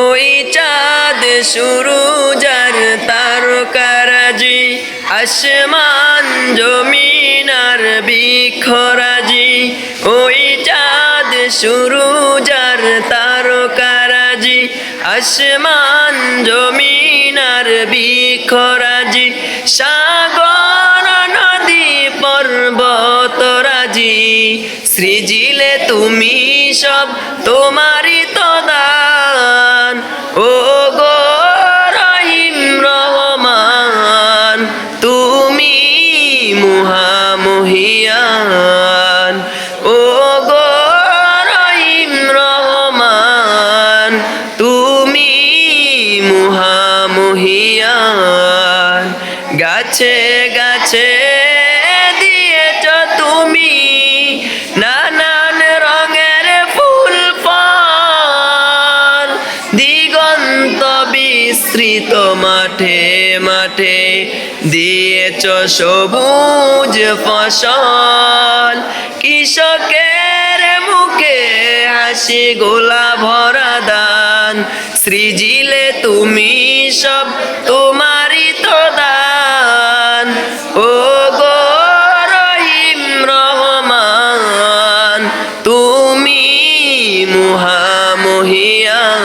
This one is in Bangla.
ওই চাঁদ সুরুজ আর তারকারাজি, আসমান জমিন আর বৃক্ষরাজি। ওই চাঁদ সুরুজ আর তারকারাজি, আসমান জমিন আর বৃক্ষরাজি। সাগর নদী পর্বতরাজি, সৃজিলে তুমি সব তোমারই তো দান। ও গো রহিম রহমান, তুমি মহামহিয়ান। ও গো রহিম রহমান, তুমি মহামহিয়ান। গাছে গাছে দিয়েছ তুমি নানান রঙের ফুল ফল, দিগন্ত বিস্তৃত মাঠে মাঠে দিয়েছ সবুজ ফসল। কৃষকের মুখে হাসি গোলা ভরা দান, সৃজিলে তুমি সব তোমারই তো দান। ও গো রহিম রহমান, তুমি মহামহিয়ান।